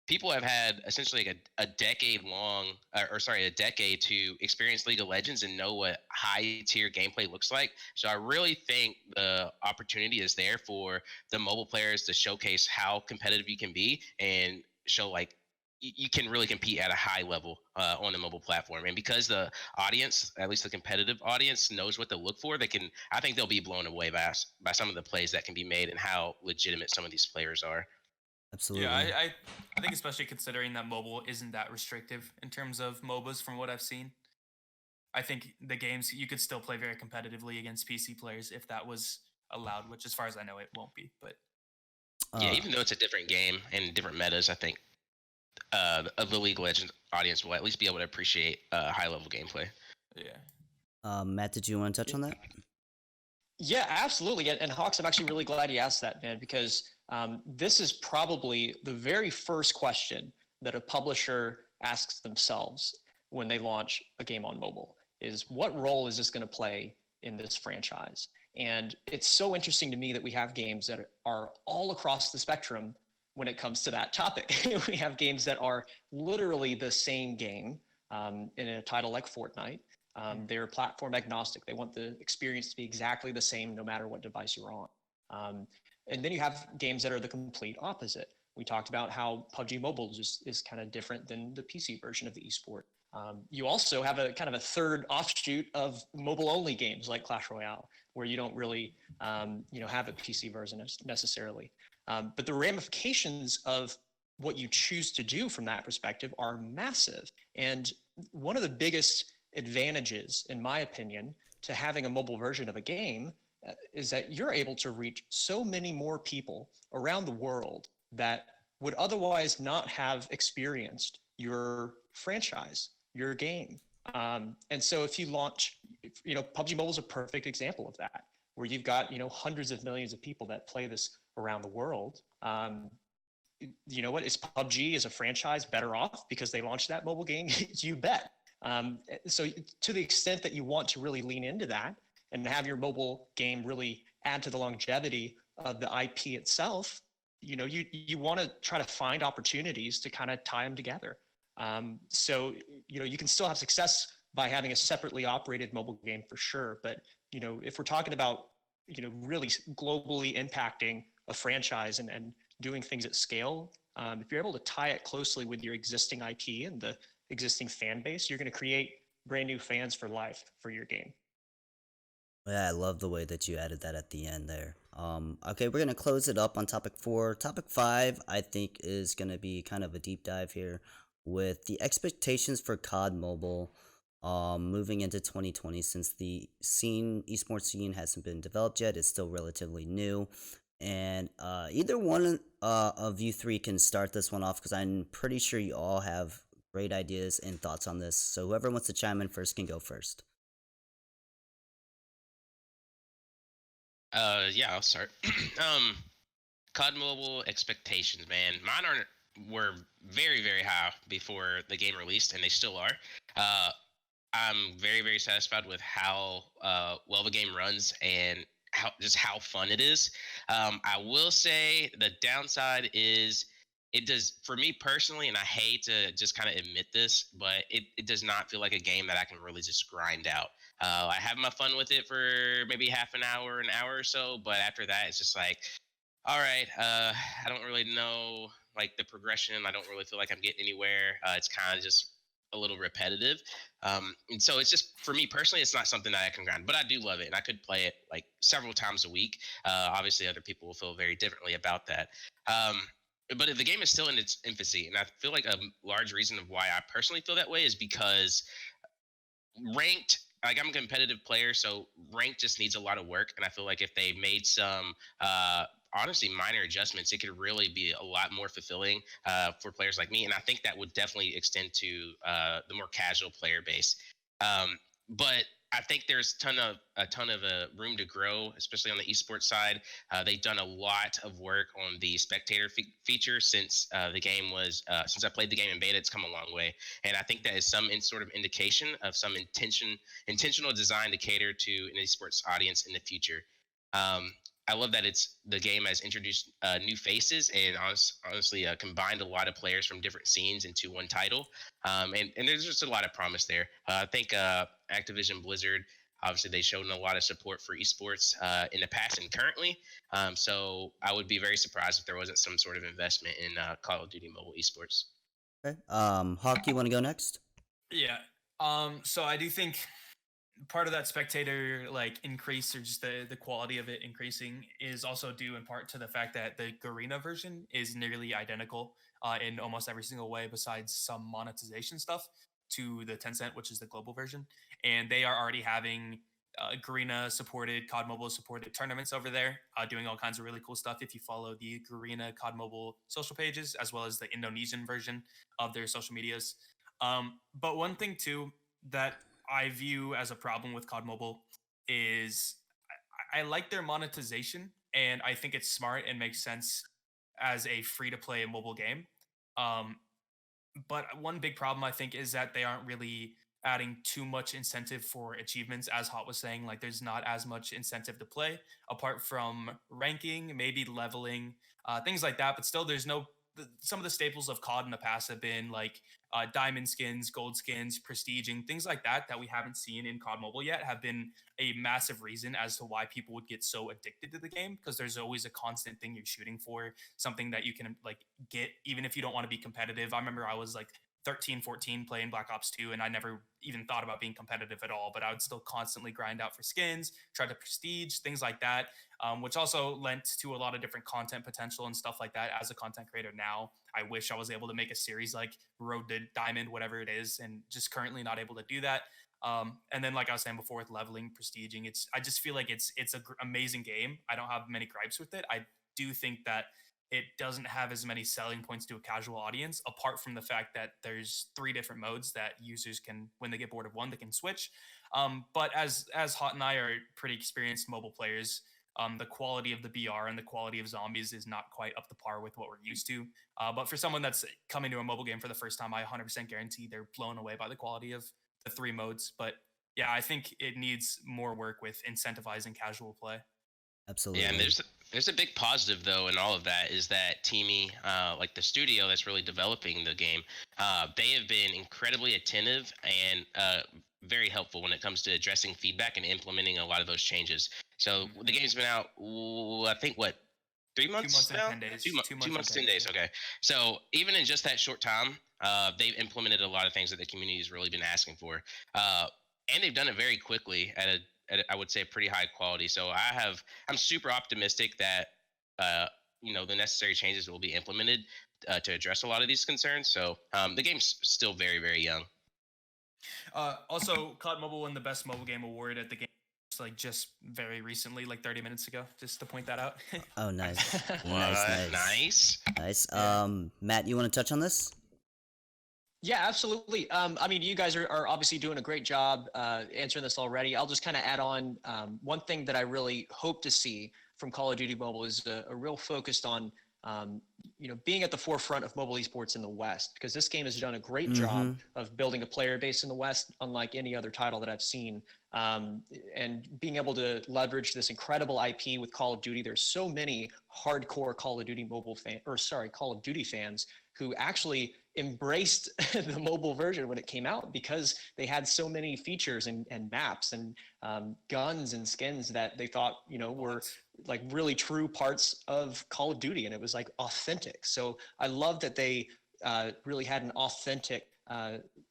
S3: people have had essentially like a decade long, or sorry, a decade to experience League of Legends and know what high tier gameplay looks like. So I really think the opportunity is there for the mobile players to showcase how competitive you can be and show like you can really compete at a high level on the mobile platform. And because the audience, at least the competitive audience, knows what to look for, I think they'll be blown away by some of the plays that can be made and how legitimate some of these players are.
S2: Absolutely.
S4: Yeah, I think especially considering that mobile isn't that restrictive in terms of MOBAs from what I've seen. I think the games you could still play very competitively against PC players if that was allowed, which as far as I know it won't be. But
S3: Yeah,
S2: Uh,
S3: even though it's a different game and different metas, I think the League of Legends audience will at least be able to appreciate high level gameplay.
S4: yeah.
S2: Matt, did you want to touch on that?
S5: Yeah, absolutely. And Hawks, I'm actually really glad you asked that, man, because this is probably the very first question that a publisher asks themselves when they launch a game on mobile is what role is this going to play in this franchise? And it's so interesting to me that we have games that are all across the spectrum when it comes to that topic. We have games that are literally the same game in a title like Fortnite. They're platform agnostic. They want the experience to be exactly the same no matter what device you're on. And then you have games that are the complete opposite. We talked about how PUBG Mobile is kind of different than the PC version of the esport. You also have a kind of a third offshoot of mobile-only games like Clash Royale, where you don't really have a PC version necessarily. But the ramifications of what you choose to do from that perspective are massive. And one of the biggest advantages, in my opinion, to having a mobile version of a game is that you're able to reach so many more people around the world that would otherwise not have experienced your franchise, your game. And so if you launch, PUBG Mobile is a perfect example of that, where you've got, hundreds of millions of people that play this around the world. You know what? Is PUBG as a franchise better off because they launched that mobile game? You bet. So to the extent that you want to really lean into that and have your mobile game really add to the longevity of the IP itself, you want to try to find opportunities to kind of tie them together. So you can still have success by having a separately operated mobile game for sure. But if we're talking about really globally impacting a franchise and doing things at scale, if you're able to tie it closely with your existing IP and the existing fan base, you're going to create brand new fans for life for your game.
S2: Yeah, I love the way that you added that at the end there. Okay, we're gonna close it up on topic 4. Topic 5, I think, is gonna be kind of a deep dive here with the expectations for COD Mobile, moving into 2020. Since the esports scene hasn't been developed yet, it's still relatively new. And either one of you three can start this one off because I'm pretty sure you all have great ideas and thoughts on this. So whoever wants to chime in first can go first.
S3: Yeah, I'll start. COD Mobile expectations, man. Were very, very high before the game released, and they still are. I'm very, very satisfied with how well the game runs and how fun it is. I will say the downside is it does for me personally, and I hate to just kind of admit this, but it does not feel like a game that I can really just grind out. I have my fun with it for maybe half an hour or so, but after that, it's just like, all right, I don't really know like the progression. I don't really feel like I'm getting anywhere. It's kind of just a little repetitive. And so it's just for me personally, it's not something that I can grind, but I do love it, and I could play it like several times a week. Obviously, other people will feel very differently about that. But if the game is still in its infancy, and I feel like a large reason of why I personally feel that way is because ranked, like I'm a competitive player, so ranked just needs a lot of work, and I feel like if they made some honestly minor adjustments, it could really be a lot more fulfilling for players like me, and I think that would definitely extend to the more casual player base. But I think there's a ton of room to grow, especially on the esports side. They've done a lot of work on the spectator feature since the game was since I played the game in beta. It's come a long way, and I think that is some sort of indication of some intentional design to cater to an esports audience in the future. I love that the game has introduced new faces and honestly combined a lot of players from different scenes into one title. And there's just a lot of promise there. I think Activision Blizzard, obviously, they showed a lot of support for esports in the past and currently. So I would be very surprised if there wasn't some sort of investment in Call of Duty mobile esports.
S2: Okay. Hawk, you want to go next?
S4: Yeah. So I do think part of that spectator like increase, or just the quality of it increasing, is also due in part to the fact that the Garena version is nearly identical in almost every single way, besides some monetization stuff, to the Tencent, which is the global version. And they are already having Garena supported, COD Mobile supported tournaments over there, doing all kinds of really cool stuff. If you follow the Garena COD Mobile social pages, as well as the Indonesian version of their social medias. But one thing too that I view as a problem with COD Mobile is I like their monetization, and I think it's smart and makes sense as a free to play mobile game. Um, but one big problem I think is that they aren't really adding too much incentive for achievements. As Hot was saying, like there's not as much incentive to play apart from ranking, maybe leveling, things like that. But still, there's no some of the staples of COD in the past have been like diamond skins, gold skins, prestiging, things like that that we haven't seen in COD Mobile yet have been a massive reason as to why people would get so addicted to the game, because there's always a constant thing you're shooting for, something that you can like get even if you don't want to be competitive. I remember I was like 13, 14 playing Black Ops 2, and I never even thought about being competitive at all, but I would still constantly grind out for skins, try to prestige, things like that, which also lent to a lot of different content potential and stuff like that. As a content creator now, I wish I was able to make a series like Road to Diamond, whatever it is, and just currently not able to do that. And then, like I was saying before, with leveling, prestiging, I just feel like it's an amazing game. I don't have many gripes with it. I do think that it doesn't have as many selling points to a casual audience, apart from the fact that there's 3 different modes that users can, when they get bored of one, they can switch. But as Hot and I are pretty experienced mobile players, the quality of the BR and the quality of zombies is not quite up to par with what we're used to. But for someone that's coming to a mobile game for the first time, I 100% guarantee they're blown away by the quality of the 3 modes. But yeah, I think it needs more work with incentivizing casual play.
S2: Absolutely.
S3: Yeah, and there's a big positive though in all of that is that Teamy, like the studio that's really developing the game, they have been incredibly attentive and very helpful when it comes to addressing feedback and implementing a lot of those changes. So the game's been out, I think what, 3 months
S4: 2 months and
S3: now?
S4: 10 days.
S3: 2 months, 10 days. Okay. So even in just that short time, they've implemented a lot of things that the community has really been asking for. And they've done it very quickly I would say, a pretty high quality. So I'm super optimistic that, the necessary changes will be implemented to address a lot of these concerns. So the game's still very, very young.
S4: Also, COD Mobile won the Best Mobile Game Award at the game, just very recently, like 30 minutes ago, just to point that out.
S2: Oh, nice.
S3: Nice.
S2: Nice. Matt, you want to touch on this?
S5: Yeah, absolutely. I mean, you guys are obviously doing a great job answering this already. I'll just kind of add on one thing that I really hope to see from Call of Duty Mobile is a real focus on, being at the forefront of mobile esports in the West, because this game has done a great job of building a player base in the West, unlike any other title that I've seen. And being able to leverage this incredible IP with Call of Duty. There's so many hardcore Call of Duty Call of Duty fans who actually embraced the mobile version when it came out because they had so many features and maps and guns and skins that they thought, were like really true parts of Call of Duty, and it was like authentic. So I love that they really had an authentic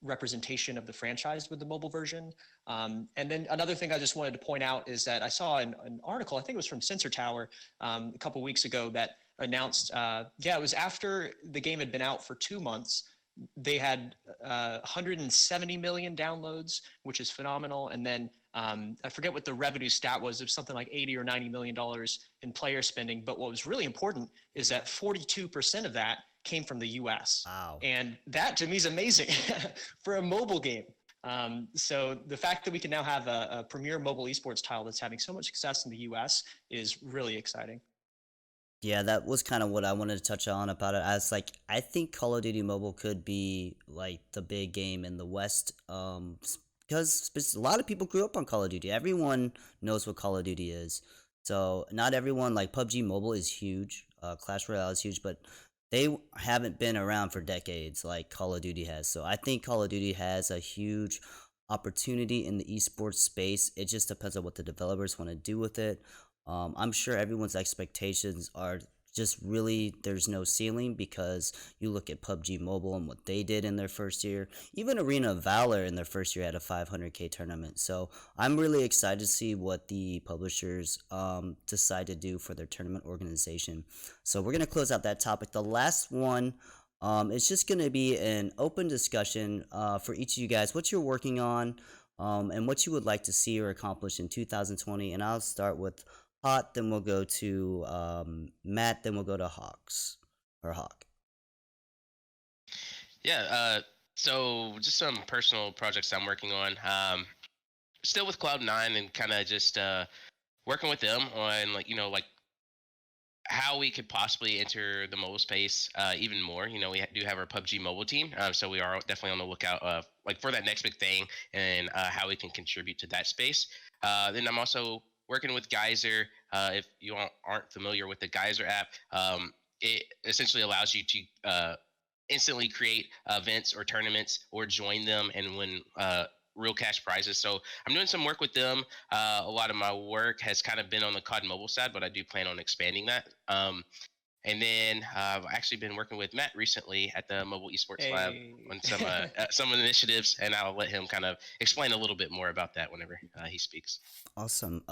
S5: representation of the franchise with the mobile version. And then another thing I just wanted to point out is that I saw an article, I think it was from Sensor Tower, a couple weeks ago, that announced, it was after the game had been out for 2 months. They had 170 million downloads, which is phenomenal. And then I forget what the revenue stat was. It was something like 80 or 90 million dollars in player spending. But what was really important is that 42% of that came from the US.
S2: Wow.
S5: And that to me is amazing for a mobile game. So the fact that we can now have a premier mobile esports title that's having so much success in the US is really exciting.
S2: Yeah, that was kind of what I wanted to touch on about it. I think Call of Duty Mobile could be like the big game in the West, because a lot of people grew up on Call of Duty. Everyone knows what Call of Duty is. So not everyone, like PUBG Mobile is huge, Clash Royale is huge, but they haven't been around for decades like Call of Duty has. So I think Call of Duty has a huge opportunity in the esports space. It just depends on what the developers want to do with it. I'm sure everyone's expectations are just really, there's no ceiling, because you look at PUBG Mobile and what they did in their first year. Even Arena of Valor in their first year had a 500K tournament. So I'm really excited to see what the publishers decide to do for their tournament organization. So we're going to close out that topic. The last one, it's just going to be an open discussion for each of you guys, what you're working on, and what you would like to see or accomplish in 2020. And I'll start with Hot, then we'll go to Matt, then we'll go to Hawk.
S3: Yeah, so just some personal projects I'm working on. Still with Cloud9 and kind of just working with them on like how we could possibly enter the mobile space even more. We do have our PUBG mobile team, so we are definitely on the lookout for that next big thing and how we can contribute to that space. Then I'm also working with Geyser. If you aren't familiar with the Geyser app, it essentially allows you to instantly create events or tournaments or join them and win real cash prizes. So I'm doing some work with them. A lot of my work has kind of been on the COD mobile side, but I do plan on expanding that. And then I've actually been working with Matt recently at the Mobile Esports Lab on some initiatives, and I'll let him kind of explain a little bit more about that whenever he speaks.
S2: Awesome.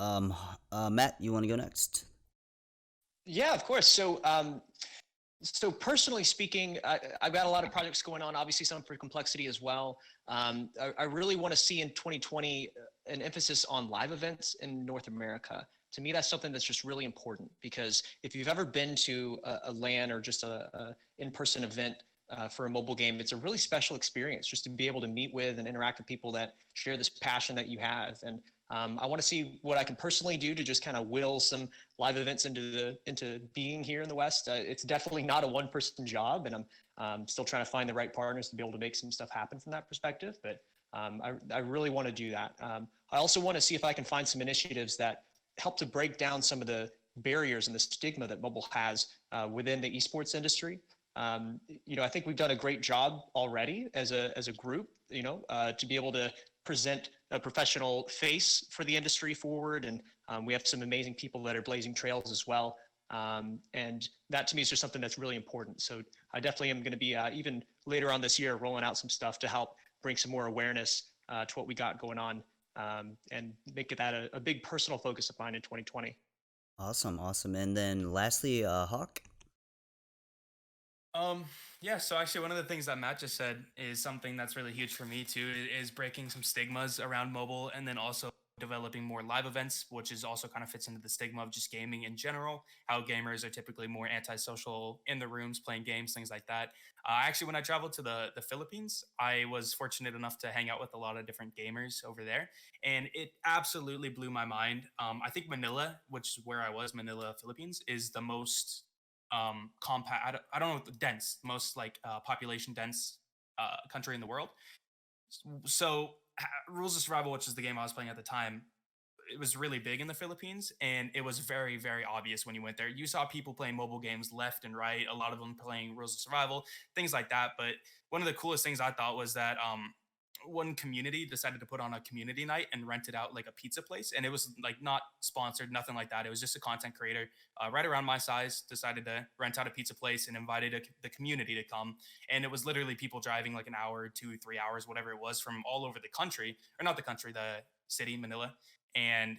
S2: Matt, you want to go next?
S5: Yeah, of course. So personally speaking, I've got a lot of projects going on, obviously some for complexity as well. I really want to see in 2020 an emphasis on live events in North America. To me, that's something that's just really important, because if you've ever been to a LAN or just a in-person event for a mobile game, it's a really special experience just to be able to meet with and interact with people that share this passion that you have. And I want to see what I can personally do to just kind of will some live events into being here in the West. It's definitely not a one-person job, and I'm still trying to find the right partners to be able to make some stuff happen from that perspective. But I really want to do that. I also want to see if I can find some initiatives that help to break down some of the barriers and the stigma that mobile has within the esports industry. I think we've done a great job already as a group, to be able to present a professional face for the industry forward. And we have some amazing people that are blazing trails as well. And that to me is just something that's really important. So I definitely am going to be even later on this year rolling out some stuff to help bring some more awareness to what we got going on, and make that a big personal focus of mine in 2020.
S2: Awesome, awesome. And then lastly, Hawk.
S4: Yeah, so actually one of the things that Matt just said is something that's really huge for me too, is breaking some stigmas around mobile, and then also developing more live events, which is also kind of fits into the stigma of just gaming in general, how gamers are typically more antisocial in the rooms playing games, things like that. Actually, when I traveled to the Philippines, I was fortunate enough to hang out with a lot of different gamers over there, and it absolutely blew my mind. I think Manila, which is where I was, Manila, Philippines, is the most compact, I don't know, the dense, most like population dense country in the world. So Rules of Survival, which is the game I was playing at the time, it was really big in the Philippines, and it was very, very obvious when you went there. You saw people playing mobile games left and right, a lot of them playing Rules of Survival, things like that. But one of the coolest things I thought was that one community decided to put on a community night and rented out like a pizza place, and it was like not sponsored, nothing like that. It was just a content creator right around my size decided to rent out a pizza place and invited the community to come. And it was literally people driving like an hour, 2 3 hours, whatever it was, from all over the country, or not the country, the city, Manila. And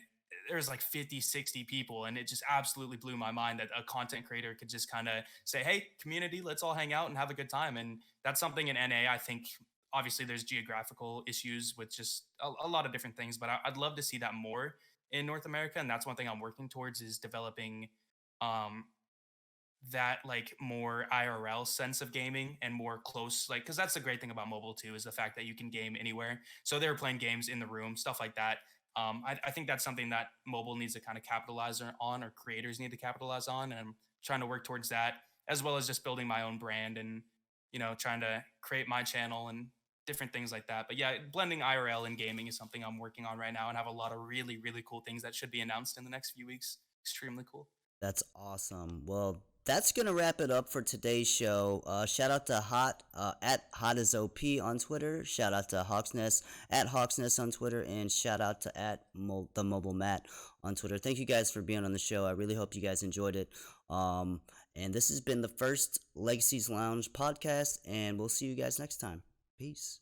S4: there's like 50 60 people, and it just absolutely blew my mind that a content creator could just kind of say, hey community, let's all hang out and have a good time. And that's something in NA, I think. Obviously there's geographical issues with just a lot of different things, but I'd love to see that more in North America. And that's one thing I'm working towards, is developing um that like more IRL sense of gaming and more close, like, because that's the great thing about mobile too, is the fact that you can game anywhere. So they're playing games in the room, stuff like that. I think that's something that mobile needs to kind of capitalize on, or creators need to capitalize on, and I'm trying to work towards that, as well as just building my own brand and trying to create my channel and different things like that. But yeah, blending IRL and gaming is something I'm working on right now, and have a lot of really, really cool things that should be announced in the next few weeks. Extremely cool.
S2: That's awesome. Well, that's gonna wrap it up for today's show. Shout out to Hot at Hot as OP on Twitter. Shout out to Hawksnest at Hawksnest on Twitter, and shout out to at the MobileMatt on Twitter. Thank you guys for being on the show. I really hope you guys enjoyed it. And this has been the first Legacies Lounge podcast, and we'll see you guys next time. Peace.